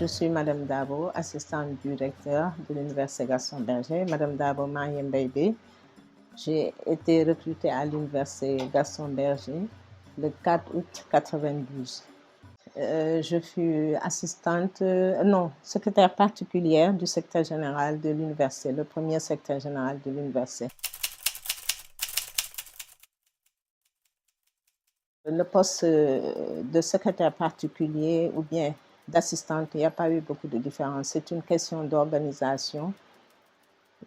Je suis Madame Dabo, assistante du recteur de l'Université Gaston Berger. Madame Dabo Mariam Baby. J'ai été recrutée à l'Université Gaston Berger le 4 août 1992. Je fus secrétaire particulière du secrétaire général de l'université, le premier secrétaire général de l'université. Le poste de secrétaire particulier ou bien d'assistante, il n'y a pas eu beaucoup de différence. C'est une question d'organisation,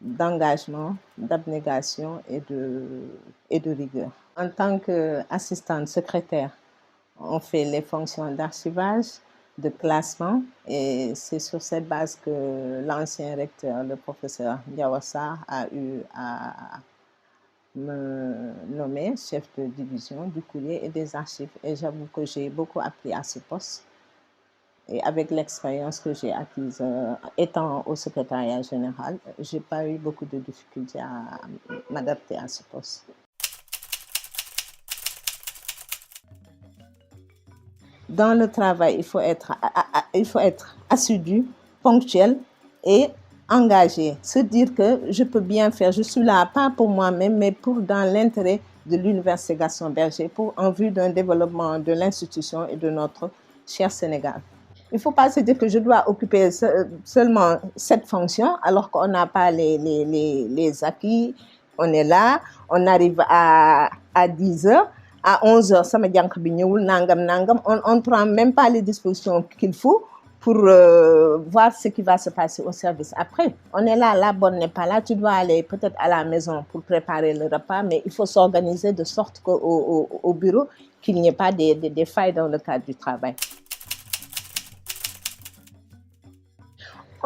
d'engagement, d'abnégation et de rigueur. En tant qu'assistante secrétaire, on fait les fonctions d'archivage, de classement, et c'est sur cette base que l'ancien recteur, le professeur Diawassa, a eu à me nommer chef de division du courrier et des archives. Et j'avoue que j'ai beaucoup appris à ce poste. Et avec l'expérience que j'ai acquise étant au secrétariat général, je n'ai pas eu beaucoup de difficultés à m'adapter à ce poste. Dans le travail, il faut être assidu, ponctuel et engagé. Se dire que je peux bien faire, je suis là, pas pour moi-même, mais dans l'intérêt de l'Université Gaston Berger, en vue d'un développement de l'institution et de notre cher Sénégal. Il ne faut pas se dire que je dois occuper seulement cette fonction alors qu'on n'a pas les acquis. On est là, on arrive à 10 heures. À 11 heures, on ne prend même pas les dispositions qu'il faut pour voir ce qui va se passer au service. Après, on est là, la bonne n'est pas là. Tu dois aller peut-être à la maison pour préparer le repas, mais il faut s'organiser de sorte qu'au bureau, qu'il n'y ait pas des failles dans le cadre du travail.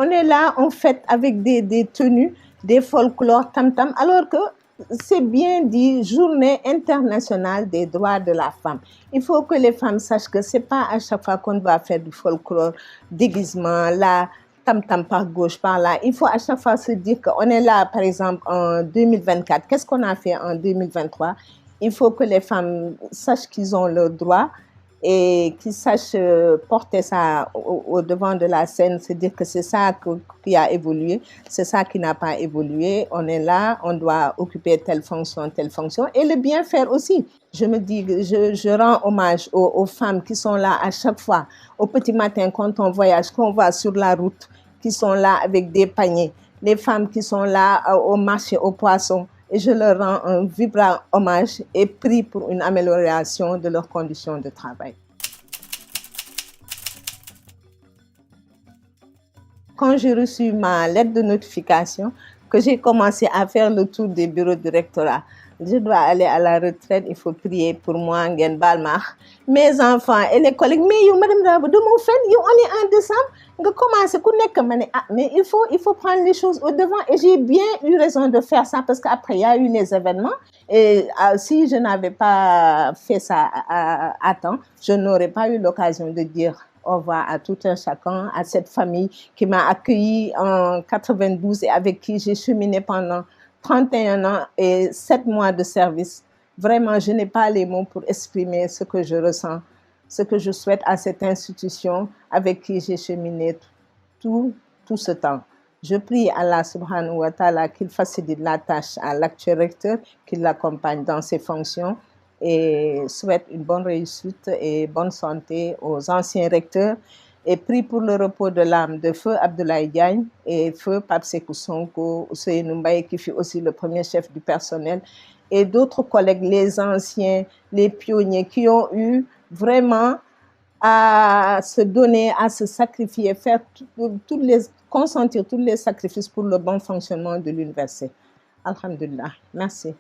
On est là, on fête avec des tenues, des folklores, tam-tam, alors que c'est bien dit, Journée internationale des droits de la femme. Il faut que les femmes sachent que ce n'est pas à chaque fois qu'on doit faire du folklore, déguisement, là, tam-tam par gauche, par là. Il faut à chaque fois se dire qu'on est là, par exemple, en 2024. Qu'est-ce qu'on a fait en 2023? Il faut que les femmes sachent qu'ils ont le droit et qu'ils sachent porter ça au devant de la scène, c'est dire que c'est ça qui a évolué, c'est ça qui n'a pas évolué. On est là, on doit occuper telle fonction, et le bien faire aussi. Je me dis, je rends hommage aux femmes qui sont là à chaque fois, au petit matin quand on voyage, qu'on va sur la route, qui sont là avec des paniers, les femmes qui sont là au marché aux poissons. Et je leur rends un vibrant hommage et prie pour une amélioration de leurs conditions de travail. Quand j'ai reçu ma lettre de notification, que j'ai commencé à faire le tour des bureaux du rectorat, je dois aller à la retraite, il faut prier pour moi, Ngen Balmar, mes enfants et les collègues. Mais Madame Dabo, de mon fait, on est en décembre, on commence, mais il faut prendre les choses au devant. Et j'ai bien eu raison de faire ça parce qu'après, il y a eu les événements. Et si je n'avais pas fait ça à temps, je n'aurais pas eu l'occasion de dire au revoir à tout un chacun, à cette famille qui m'a accueillie en 92 et avec qui j'ai cheminé pendant 31 ans et 7 mois de service. Vraiment, je n'ai pas les mots pour exprimer ce que je ressens, ce que je souhaite à cette institution avec qui j'ai cheminé tout ce temps. Je prie Allah subhanahu wa ta'ala qu'il facilite la tâche à l'actuel recteur, qu'il l'accompagne dans ses fonctions et souhaite une bonne réussite et bonne santé aux anciens recteurs. Et prie pour le repos de l'âme de Feu Abdoulaye Diagne et Feu Pape Sékou Sonko, Ousseynou Mbaye qui fut aussi le premier chef du personnel, et d'autres collègues, les anciens, les pionniers qui ont eu vraiment à se donner, à se sacrifier, consentir tous les sacrifices pour le bon fonctionnement de l'université. Alhamdulillah. Merci.